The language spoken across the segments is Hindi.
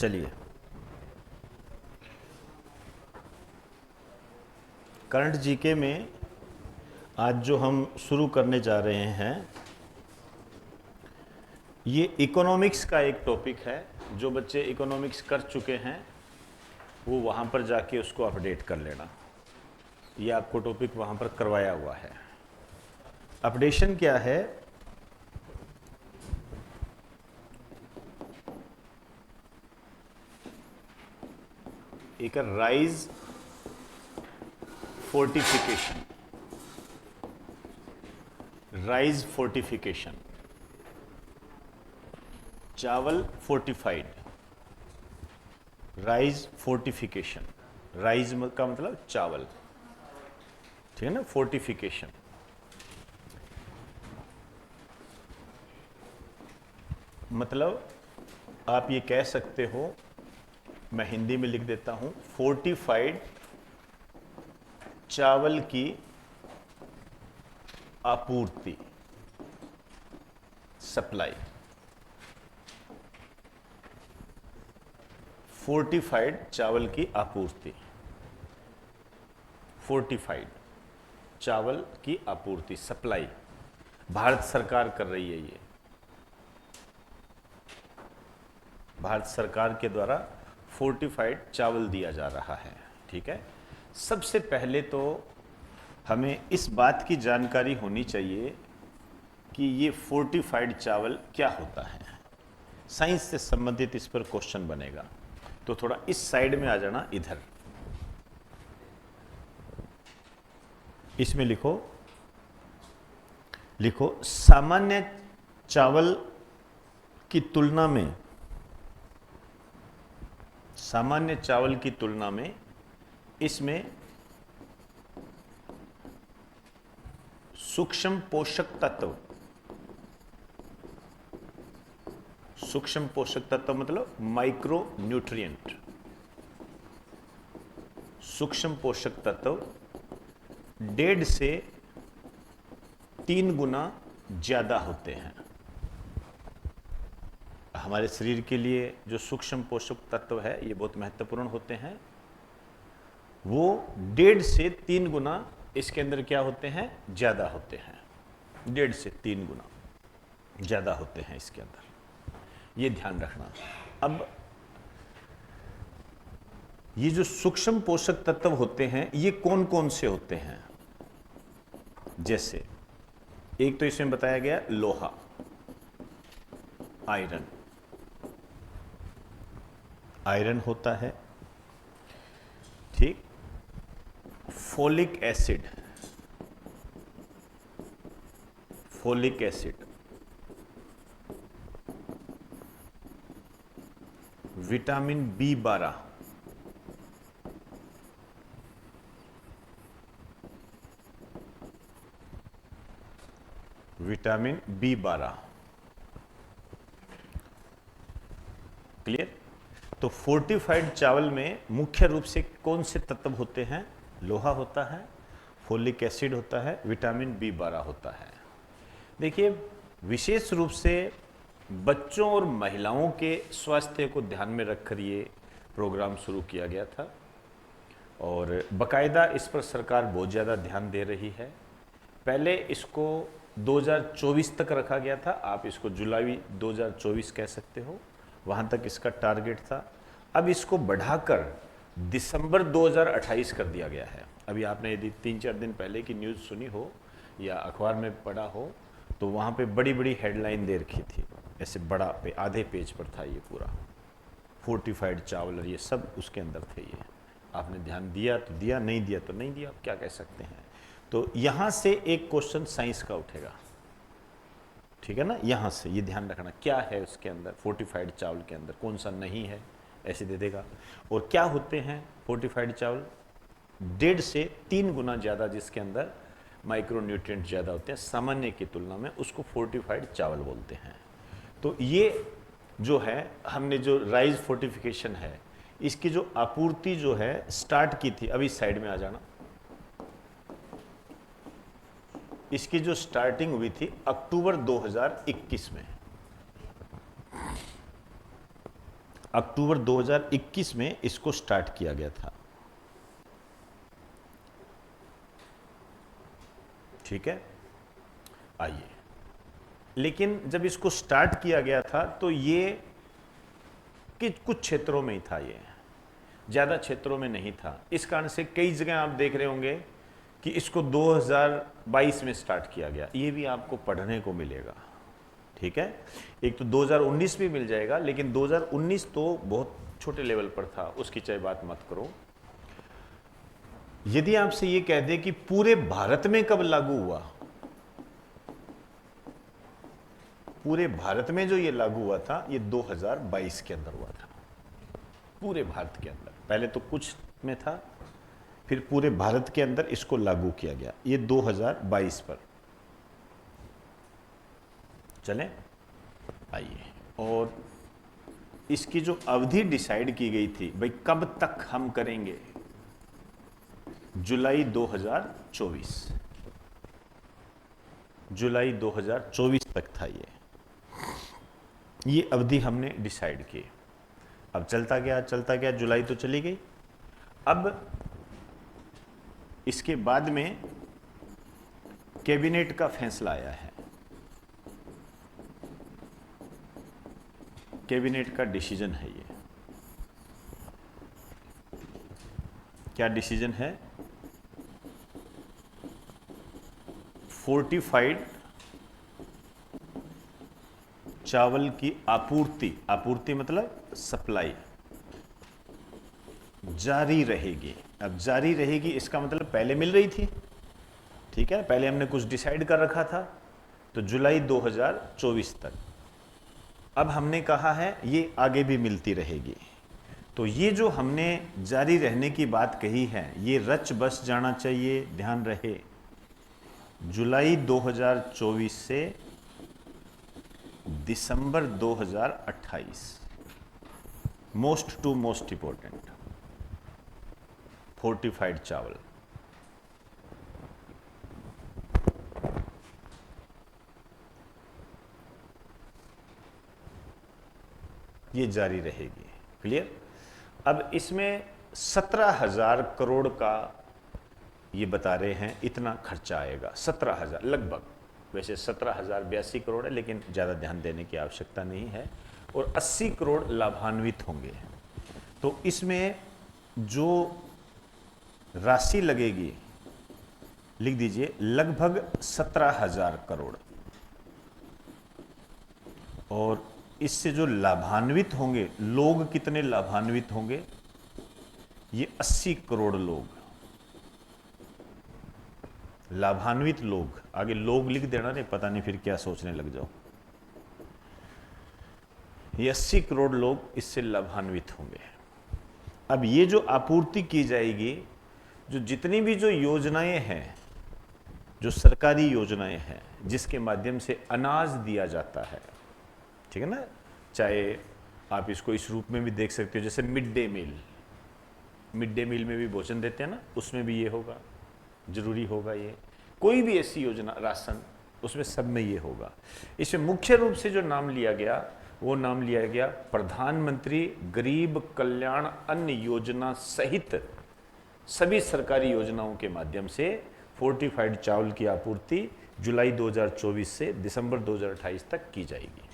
चलिए, करंट जीके में आज जो हम शुरू करने जा रहे हैं ये इकोनॉमिक्स का एक टॉपिक है। जो बच्चे इकोनॉमिक्स कर चुके हैं वो वहाँ पर जाके उसको अपडेट कर लेना। ये आपको टॉपिक वहाँ पर करवाया हुआ है। अपडेशन क्या है? एक राइज फोर्टिफिकेशन, राइज फोर्टिफिकेशन, चावल फोर्टिफाइड, राइज फोर्टिफिकेशन। राइज का मतलब चावल, ठीक है ना। फोर्टिफिकेशन मतलब आप ये कह सकते हो, मैं हिंदी में लिख देता हूं, फोर्टिफाइड चावल की आपूर्ति, सप्लाई। फोर्टिफाइड चावल की आपूर्ति, फोर्टिफाइड चावल की आपूर्ति, सप्लाई भारत सरकार कर रही है। ये भारत सरकार के द्वारा फोर्टिफाइड चावल दिया जा रहा है, ठीक है। सबसे पहले तो हमें इस बात की जानकारी होनी चाहिए कि ये फोर्टिफाइड चावल क्या होता है। साइंस से संबंधित इस पर क्वेश्चन बनेगा, तो थोड़ा इस साइड में आ जाना। इधर इसमें लिखो, लिखो सामान्य चावल की तुलना में, सामान्य चावल की तुलना में इसमें सूक्ष्म पोषक तत्व, सूक्ष्म पोषक तत्व मतलब माइक्रो न्यूट्रिएंट, सूक्ष्म पोषक तत्व 1.5 से 3 गुना ज्यादा होते हैं। हमारे शरीर के लिए जो सूक्ष्म पोषक तत्व है ये बहुत महत्वपूर्ण होते हैं। वो 1.5 से 3 गुना इसके अंदर क्या होते हैं? ज्यादा होते हैं। 1.5 से 3 गुना ज्यादा होते हैं इसके अंदर, ये ध्यान रखना। अब ये जो सूक्ष्म पोषक तत्व होते हैं ये कौन कौन से होते हैं? जैसे एक तो इसमें बताया गया लोहा, आयरन, आयरन होता है, ठीक। Folic acid, folic acid, vitamin B12, vitamin B12, clear. तो फोर्टिफाइड चावल में मुख्य रूप से कौन से तत्व होते हैं? लोहा होता है, फोलिक एसिड होता है, विटामिन B12 होता है। देखिए, विशेष रूप से बच्चों और महिलाओं के स्वास्थ्य को ध्यान में रखकर ये प्रोग्राम शुरू किया गया था और बकायदा इस पर सरकार बहुत ज़्यादा ध्यान दे रही है। पहले इसको 2024 तक रखा गया था, आप इसको जुलाई 2024 कह सकते हो, वहाँ तक इसका टारगेट था। अब इसको बढ़ाकर दिसंबर 2028 कर दिया गया है। अभी आपने यदि 3-4 दिन पहले की न्यूज़ सुनी हो या अखबार में पढ़ा हो तो वहाँ पे बड़ी बड़ी हेडलाइन दे रखी थी, ऐसे बड़ा पे आधे पेज पर था ये पूरा, फोर्टिफाइड चावल और ये सब उसके अंदर थे। ये आपने ध्यान दिया तो दिया, नहीं दिया तो नहीं दिया, आप क्या कह सकते हैं। तो यहाँ से एक क्वेश्चन साइंस का उठेगा, ठीक है ना। यहाँ से ये ध्यान रखना क्या है उसके अंदर, फोर्टिफाइड चावल के अंदर कौन सा नहीं है, ऐसे दे देगा। और क्या होते हैं फोर्टिफाइड चावल? 1.5 से 3 गुना ज़्यादा जिसके अंदर माइक्रो न्यूट्रिएंट ज़्यादा होते हैं सामान्य की तुलना में, उसको फोर्टिफाइड चावल बोलते हैं। तो ये जो है हमने जो राइज फोर्टिफिकेशन है इसकी जो आपूर्ति जो है स्टार्ट की थी, अभी साइड में आ जाना, इसकी जो स्टार्टिंग हुई थी अक्टूबर 2021 में, अक्टूबर 2021 में इसको स्टार्ट किया गया था। ठीक है, आइए, लेकिन जब इसको स्टार्ट किया गया था तो ये कि कुछ क्षेत्रों में ही था, ये ज़्यादा क्षेत्रों में नहीं था। इस कारण से कई जगह आप देख रहे होंगे कि इसको 2022 में स्टार्ट किया गया, ये भी आपको पढ़ने को मिलेगा। ठीक है, एक तो 2019 भी मिल जाएगा, लेकिन 2019 तो बहुत छोटे लेवल पर था, उसकी चाहे बात मत करो। यदि आपसे ये कह दे कि पूरे भारत में कब लागू हुआ, पूरे भारत में जो ये लागू हुआ था ये 2022 के अंदर हुआ था, पूरे भारत के अंदर। पहले तो कुछ में था, फिर पूरे भारत के अंदर इसको लागू किया गया, ये 2022 पर। चलें, आइए, और इसकी जो अवधि डिसाइड की गई थी, भाई कब तक हम करेंगे, जुलाई 2024, जुलाई 2024 तक था ये अवधि हमने डिसाइड की। अब चलता गया, जुलाई तो चली गई। अब इसके बाद में कैबिनेट का फैसला आया है, कैबिनेट का डिसीजन है ये। क्या डिसीजन है? फोर्टिफाइड चावल की आपूर्ति, आपूर्ति मतलब सप्लाई, जारी रहेगी। अब जारी रहेगी इसका मतलब पहले मिल रही थी, ठीक है, पहले हमने कुछ डिसाइड कर रखा था, तो जुलाई 2024 तक। अब हमने कहा है ये आगे भी मिलती रहेगी। तो ये जो हमने जारी रहने की बात कही है, ये रच बस जाना चाहिए, ध्यान रहे। जुलाई 2024 से दिसंबर 2028, most to most important, fortified चावल। ये जारी रहेगी, क्लियर। अब इसमें 17,000 करोड़ का ये बता रहे हैं, इतना खर्चा आएगा, 17,000 लगभग। वैसे 17,082 करोड़ है, लेकिन ज़्यादा ध्यान देने की आवश्यकता नहीं है। और 80 करोड़ लाभान्वित होंगे। तो इसमें जो राशि लगेगी, लिख दीजिए, लगभग 17,000 करोड़। और इससे जो लाभान्वित होंगे, लोग कितने लाभान्वित होंगे, ये 80 करोड़ लोग लाभान्वित। लोग, आगे लोग लिख देना, नहीं पता नहीं फिर क्या सोचने लग जाओ। ये 80 करोड़ लोग इससे लाभान्वित होंगे। अब ये जो आपूर्ति की जाएगी, जो जितनी भी जो योजनाएं हैं, जो सरकारी योजनाएं हैं, जिसके माध्यम से अनाज दिया जाता है, ठीक है ना, चाहे आप इसको इस रूप में भी देख सकते हो, जैसे mid day meal, mid day meal में भी भोजन देते हैं ना, उसमें भी ये होगा, जरूरी होगा। ये कोई भी ऐसी योजना, राशन, उसमें सब में ये होगा। इसमें मुख्य रूप से जो नाम लिया गया, वो नाम लिया गया प्रधानमंत्री गरीब कल्याण अन्न योजना सहित सभी सरकारी योजनाओं के माध्यम से फोर्टिफाइड चावल की आपूर्ति जुलाई 2024 से दिसंबर 2028 तक की जाएगी।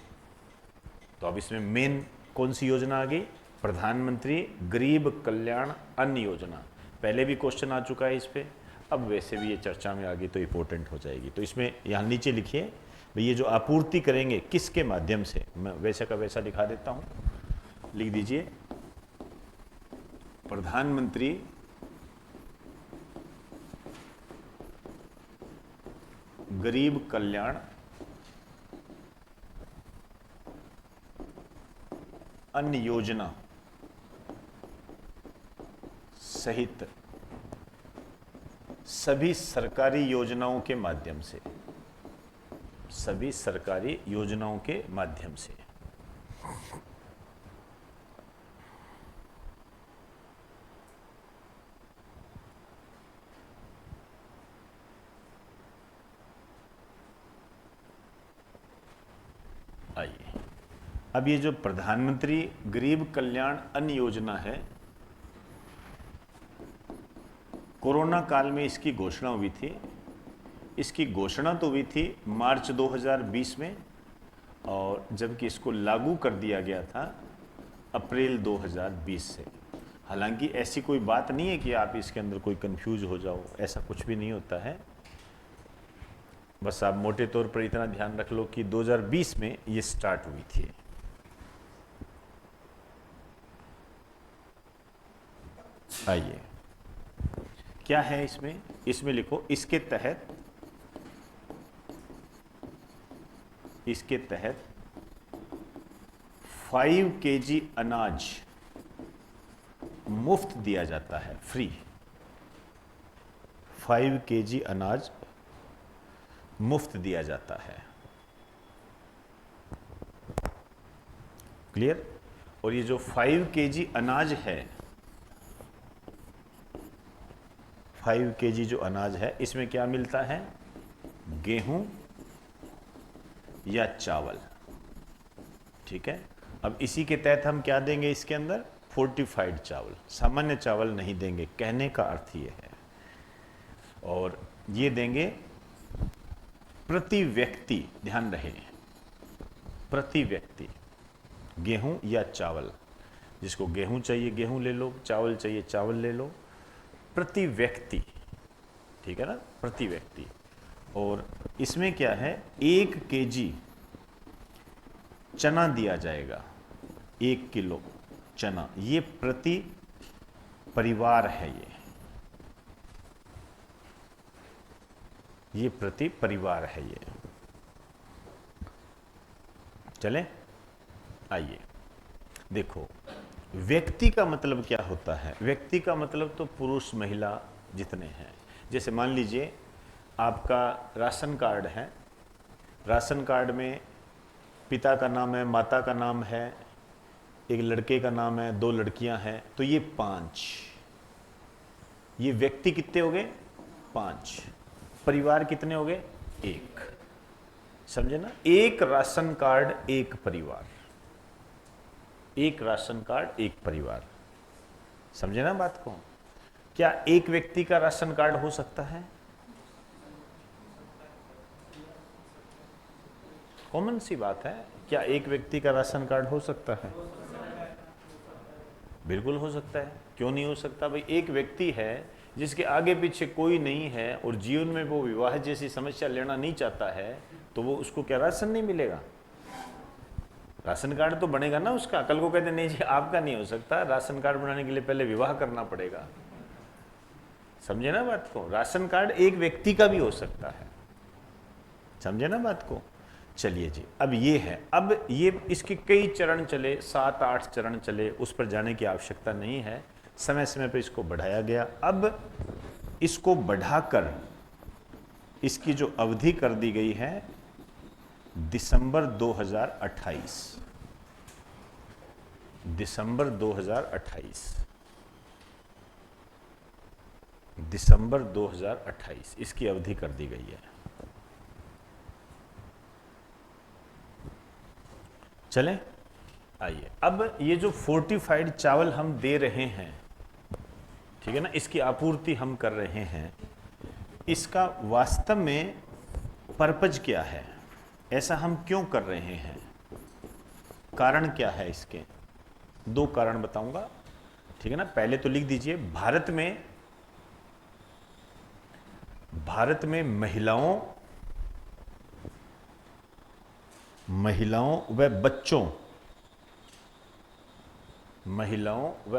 तो अब इसमें मेन कौन सी योजना आ गई? प्रधानमंत्री गरीब कल्याण अन्न योजना। पहले भी क्वेश्चन आ चुका है इस पे, अब वैसे भी ये चर्चा में आ गई तो इंपॉर्टेंट हो जाएगी। तो इसमें यहाँ नीचे लिखिए, भाई ये जो आपूर्ति करेंगे किसके माध्यम से, मैं वैसे का वैसा दिखा देता हूँ, लिख दीजिए प्रधानमंत्री गरीब कल्याण अन्न योजना सहित सभी सरकारी योजनाओं के माध्यम से, सभी सरकारी योजनाओं के माध्यम से। आइए, अब ये जो प्रधानमंत्री गरीब कल्याण अन्न योजना है, कोरोना काल में इसकी घोषणा हुई थी। इसकी घोषणा तो हुई थी मार्च 2020 में, और जबकि इसको लागू कर दिया गया था अप्रैल 2020 से। हालांकि ऐसी कोई बात नहीं है कि आप इसके अंदर कोई कंफ्यूज हो जाओ, ऐसा कुछ भी नहीं होता है। बस आप मोटे तौर पर इतना ध्यान रख लो कि 2020 में ये स्टार्ट हुई थी। आइए, क्या है इसमें? इसमें लिखो, इसके तहत 5 kg अनाज मुफ्त दिया जाता है, फ्री। 5 kg अनाज मुफ्त दिया जाता है। क्लियर? और ये जो 5 kg अनाज है, 5 kg जो अनाज है, इसमें क्या मिलता है? गेहूं या चावल। ठीक है। अब इसी के तहत हम क्या देंगे इसके अंदर? फोर्टिफाइड चावल, सामान्य चावल नहीं देंगे, कहने का अर्थ ये है। और ये देंगे प्रति व्यक्ति, ध्यान रहे, प्रति व्यक्ति, गेहूं या चावल। जिसको गेहूं चाहिए गेहूं ले लो, चावल चाहिए चावल ले लो, प्रति व्यक्ति। ठीक है ना, प्रति व्यक्ति। और इसमें क्या है? 1 kg चना दिया जाएगा, 1 किलो चना। ये प्रति परिवार है, ये प्रति परिवार है ये। चले, आइए देखो, व्यक्ति का मतलब क्या होता है? व्यक्ति का मतलब तो पुरुष महिला जितने हैं। जैसे मान लीजिए आपका राशन कार्ड है, राशन कार्ड में पिता का नाम है, माता का नाम है, एक लड़के का नाम है, 2 लड़कियां हैं, तो ये 5। ये व्यक्ति कितने हो गए? 5। परिवार कितने हो गए? 1। समझे ना? एक राशन कार्ड एक परिवार, एक राशन कार्ड एक परिवार। समझे ना बात को? क्या एक व्यक्ति का राशन कार्ड हो सकता है? कॉमन सी बात है। क्या एक व्यक्ति का राशन कार्ड हो सकता है? बिल्कुल हो सकता है। क्यों नहीं हो सकता भाई? एक व्यक्ति है जिसके आगे पीछे कोई नहीं है और जीवन में वो विवाह जैसी समस्या लेना नहीं चाहता है, तो वो उसको क्या राशन नहीं मिलेगा? राशन कार्ड तो बनेगा ना उसका। कल को कहते नहीं जी आपका नहीं हो सकता, राशन कार्ड बनाने के लिए पहले विवाह करना पड़ेगा। समझे ना बात को? राशन कार्ड एक व्यक्ति का भी हो सकता है। समझे ना बात को? चलिए जी, अब ये है, अब ये इसके कई चरण चले, 7-8 चरण चले, उस पर जाने की आवश्यकता नहीं है। समय समय पर इसको बढ़ाया गया। अब इसको बढ़ाकर इसकी जो अवधि कर दी गई है दिसंबर 2028, दिसंबर 2028, दिसंबर 2028 इसकी अवधि कर दी गई है। चलें, आइए। अब ये जो फोर्टिफाइड चावल हम दे रहे हैं, ठीक है ना, इसकी आपूर्ति हम कर रहे हैं, इसका वास्तव में पर्पज क्या है? ऐसा हम क्यों कर रहे हैं? कारण क्या है इसके? 2 कारण बताऊंगा, ठीक है ना। पहले तो लिख दीजिए, भारत में महिलाओं व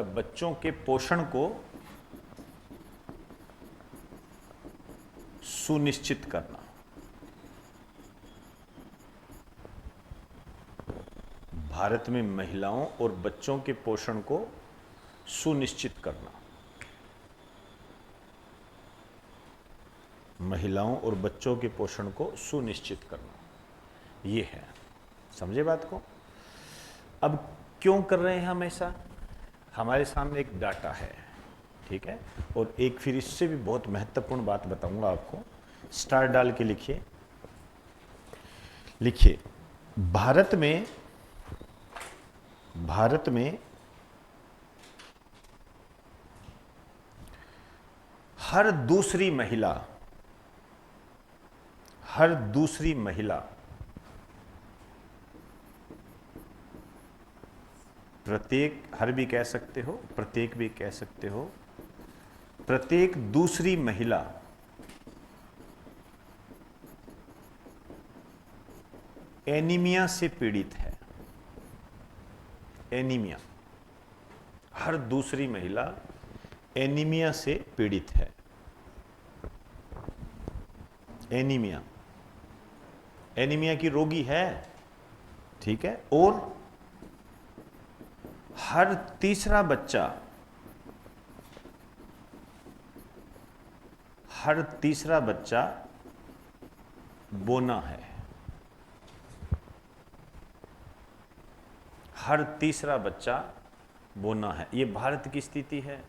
बच्चों के पोषण को सुनिश्चित करना। भारत में महिलाओं और बच्चों के पोषण को सुनिश्चित करना। महिलाओं और बच्चों के पोषण को सुनिश्चित करना, ये है। समझे बात को? अब क्यों कर रहे हैं हम ऐसा? हमारे सामने एक डाटा है, ठीक है। और एक फिर इससे भी बहुत महत्वपूर्ण बात बताऊंगा आपको। स्टार डाल के लिखिए, लिखिए, भारत में भारत में हर दूसरी महिला प्रत्येक, हर भी कह सकते हो, प्रत्येक भी कह सकते हो, प्रत्येक दूसरी महिला एनीमिया से पीड़ित है। एनीमिया, हर दूसरी महिला एनीमिया से पीड़ित है। एनीमिया, एनीमिया की रोगी है, ठीक है। और हर तीसरा बच्चा बोना है। हर तीसरा बच्चा बोना है। ये भारत की स्थिति है।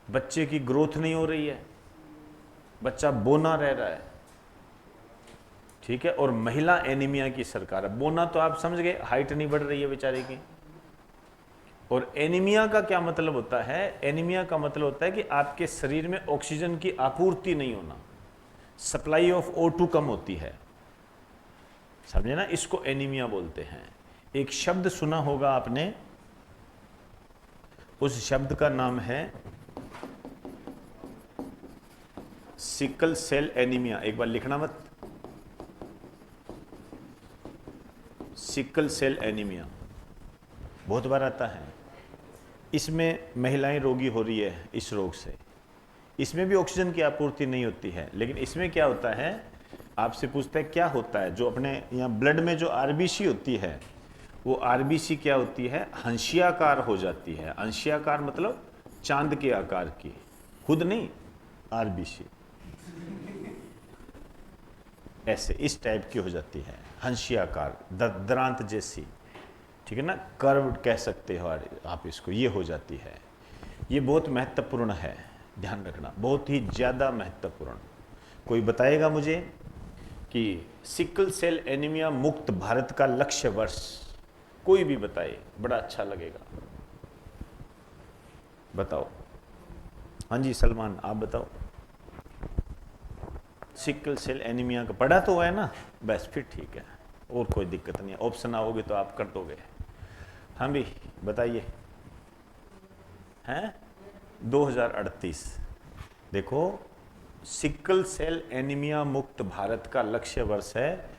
बच्चे की ग्रोथ नहीं हो रही है, बच्चा बोना रह रहा है, ठीक है। और महिला एनीमिया की सरकार है। बोना तो आप समझ गए, हाइट नहीं बढ़ रही है बेचारे की। और एनीमिया का क्या मतलब होता है? एनीमिया का मतलब होता है कि आपके शरीर में ऑक्सीजन की आपूर्ति नहीं होना, सप्लाई ऑफ O2 कम होती है, समझे ना। इसको एनीमिया बोलते हैं। एक शब्द सुना होगा आपने, उस शब्द का नाम है सिकल सेल एनीमिया। एक बार लिखना मत, सिकल सेल एनीमिया बहुत बार आता है। इसमें महिलाएं रोगी हो रही है इस रोग से। इसमें भी ऑक्सीजन की आपूर्ति नहीं होती है, लेकिन इसमें क्या होता है, आपसे पूछता है क्या होता है। जो अपने यहाँ ब्लड में जो आरबीसी होती है, वो आरबीसी क्या होती है, हंसियाकार हो जाती है। हंसियाकार मतलब चांद के आकार की, खुद नहीं, आरबीसी ऐसे इस टाइप की हो जाती है, हंसियाकार, दरांत जैसी, ठीक है ना, कर्व कह सकते हो आप इसको। ये हो जाती है। ये बहुत महत्वपूर्ण है, ध्यान रखना, बहुत ही ज़्यादा महत्वपूर्ण। कोई बताएगा मुझे कि सिकल सेल एनीमिया मुक्त भारत का लक्ष्य वर्ष, कोई भी बताए, बड़ा अच्छा लगेगा। बताओ। हाँ जी सलमान, आप बताओ। सिकल सेल एनीमिया का पढ़ा तो है ना, बस फिर ठीक है, और कोई दिक्कत नहीं है। ऑप्शन आओगे तो आप कर दोगे। हाँ भी बताइए। हैं 2038। देखो, सिकल सेल एनीमिया मुक्त भारत का लक्ष्य वर्ष है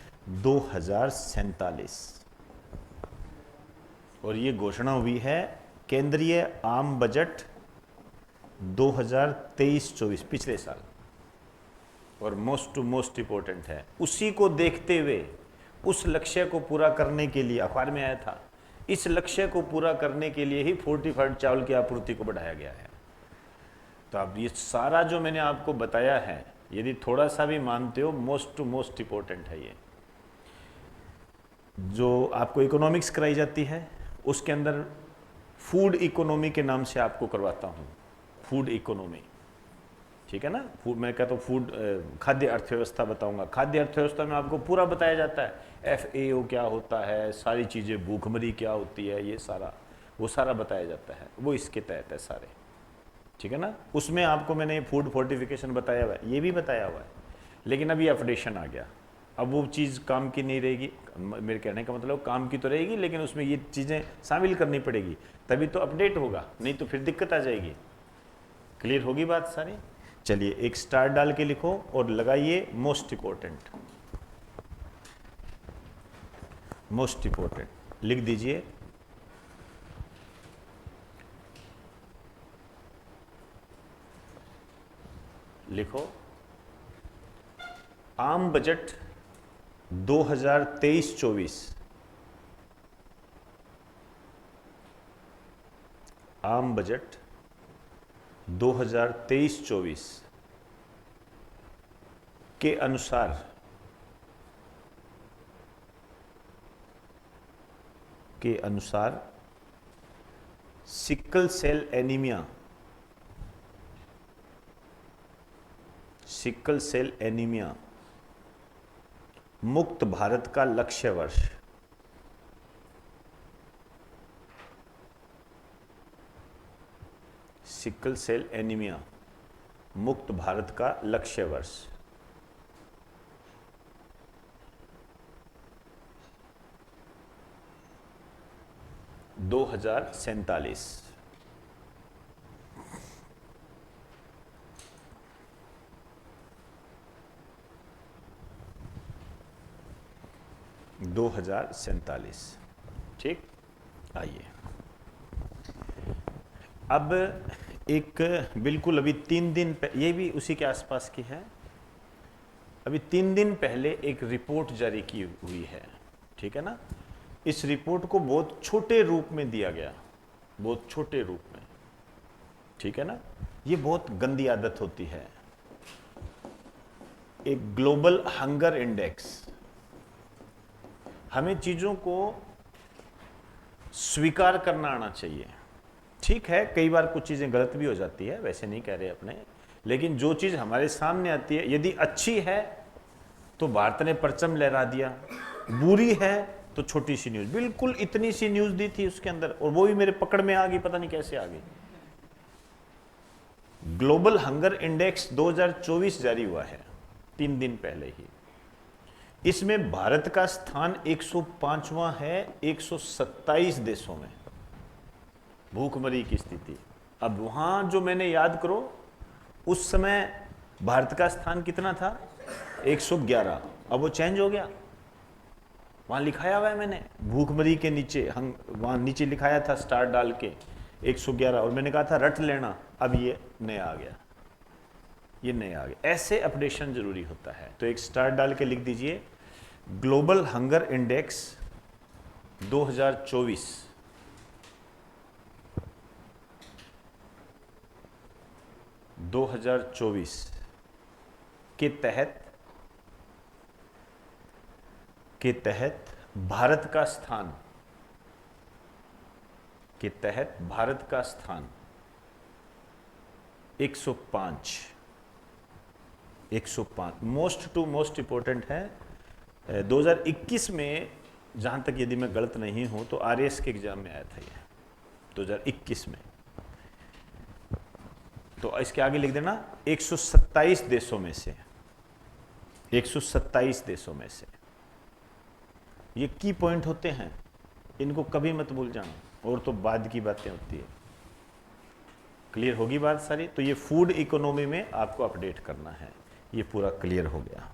2047। और ये घोषणा हुई है केंद्रीय आम बजट 2023-24, पिछले साल। और मोस्ट इंपॉर्टेंट है, उसी को देखते हुए, उस लक्ष्य को पूरा करने के लिए, अखबार में आया था, इस लक्ष्य को पूरा करने के लिए ही फोर्टिफाइड चावल की आपूर्ति को बढ़ाया गया है। तो अब ये सारा जो मैंने आपको बताया है, यदि थोड़ा सा भी मानते हो, मोस्ट इंपॉर्टेंट है ये। जो आपको इकोनॉमिक्स कराई जाती है, उसके अंदर फूड इकोनॉमी के नाम से आपको करवाता हूँ। फूड इकोनॉमी, ठीक है ना। फूड, मैं कहता हूँ फूड, खाद्य अर्थव्यवस्था बताऊंगा। खाद्य अर्थव्यवस्था में आपको पूरा बताया जाता है, FAO क्या होता है, सारी चीज़ें, भूखमरी क्या होती है, ये सारा, वो सारा बताया जाता है। वो इसके तहत है सारे, ठीक है ना। उसमें आपको मैंने फूड फोर्टिफिकेशन बताया हुआ है, ये भी बताया हुआ है। लेकिन अब ये अपडेशन आ गया, अब वो चीज़ काम की नहीं रहेगी। मेरे कहने का मतलब काम की तो रहेगी, लेकिन उसमें ये चीज़ें शामिल करनी पड़ेगी, तभी तो अपडेट होगा, नहीं तो फिर दिक्कत आ जाएगी। क्लियर होगी बात सारी? चलिए एक स्टार डाल के लिखो और लगाइए मोस्ट इंपॉर्टेंट। मोस्ट इंपॉर्टेंट लिख दीजिए। लिखो, आम बजट 2023-24, आम बजट 2023-24 के अनुसार सिकल सेल एनीमिया मुक्त भारत का लक्ष्य वर्ष सिकल सेल एनीमिया मुक्त भारत का लक्ष्य वर्ष? दो 2047। ठीक, आइए अब एक बिल्कुल अभी 3 दिन ये भी उसी के आसपास की है। अभी 3 दिन पहले एक रिपोर्ट जारी की हुई है, ठीक है ना। इस रिपोर्ट को बहुत छोटे रूप में दिया गया, बहुत छोटे रूप में, ठीक है ना। ये बहुत गंदी आदत होती है। एक ग्लोबल हंगर इंडेक्स, हमें चीजों को स्वीकार करना आना चाहिए। ठीक है, कई बार कुछ चीजें गलत भी हो जाती है, वैसे नहीं कह रहे अपने, लेकिन जो चीज हमारे सामने आती है यदि अच्छी है तो भारत ने परचम लहरा दिया, बुरी है तो छोटी सी न्यूज, बिल्कुल इतनी सी न्यूज दी थी उसके अंदर, और वो भी मेरे पकड़ में आ गई, पता नहीं कैसे आ गई। ग्लोबल हंगर इंडेक्स 2024 जारी हुआ है 3 दिन पहले ही। इसमें भारत का स्थान 105वां है 127 देशों में, भूखमरी की स्थिति। अब वहां जो मैंने याद करो, उस समय भारत का स्थान कितना था? 111। अब वो चेंज हो गया, वहां लिखाया हुआ है मैंने, भूखमरी के नीचे, वहां नीचे लिखाया था स्टार डाल के 111, और मैंने कहा था रट लेना, अब ये नया आ गया, ये नया आ गया। ऐसे अपडेशन जरूरी होता है, तो एक स्टार डाल के लिख दीजिए ग्लोबल हंगर इंडेक्स 2024 2024 के तहत भारत का स्थान, के तहत भारत का स्थान 105 मोस्ट टू मोस्ट इंपोर्टेंट है। 2021 में, जहां तक यदि मैं गलत नहीं हूं तो आरएएस के एग्जाम में आया था ये 2021 में, तो इसके आगे लिख देना 127 देशों में से, 127 देशों में से। ये की पॉइंट होते हैं, इनको कभी मत भूल जाना, और तो बाद की बातें होती है। क्लियर होगी बात सारी? तो ये फूड इकोनॉमी में आपको अपडेट करना है, ये पूरा क्लियर हो गया।